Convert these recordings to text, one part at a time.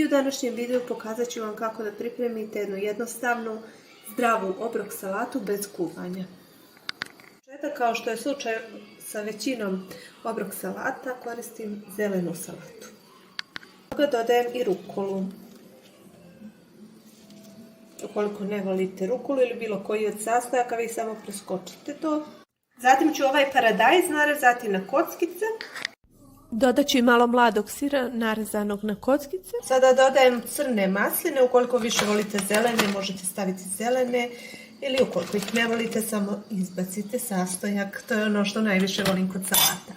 u današnjem videu pokazat ću vam kako da pripremite jednu jednostavnu, zdravu obrok salatu bez kuvanja. Kao što je slučaj sa većinom obrok salata, koristim zelenu salatu. Dodajem i rukolu. Ukoliko ne volite rukolu ili bilo koji od sastojaka, vi samo preskočite to. Zatim ću ovaj paradajz narezati na kockice. Dodat ću i malo mladog sira narezanog na kockice. Sada dodajem crne masline. Ukoliko više volite zelene, možete staviti zelene. Ili ukoliko ih ne volite, samo izbacite sastojak. To je ono što najviše volim kod salata.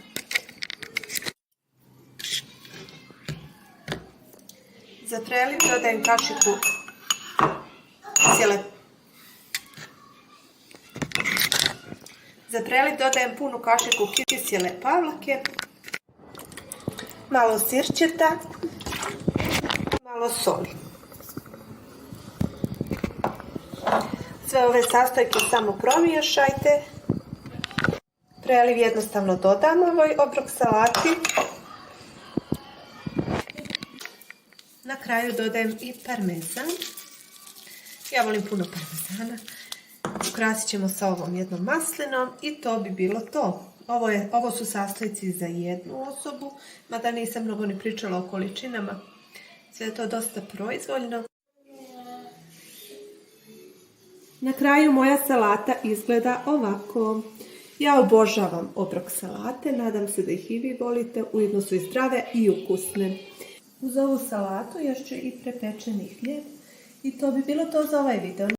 Za preliv dodajem kašiku punu kašiku kisjele pavlake, malo sirćeta, malo soli. Sve ove sastojke samo promiješajte. Preliv jednostavno dodam ovoj obrok salati. Na kraju dodajem i parmezan. Ja volim puno parmezana. Ukrasit ćemo sa ovom jednom maslinom i to bi bilo to. Ovo su sastojci za jednu osobu, mada nisam mnogo ni pričala o količinama. Sve je to dosta proizvoljno. Na kraju moja salata izgleda ovako. Ja obožavam obrok salate, nadam se da ih i vi volite, ujedno su i zdrave i ukusne. Uz ovu salatu još ću i prepečeni hljeb i to bi bilo to za ovaj video.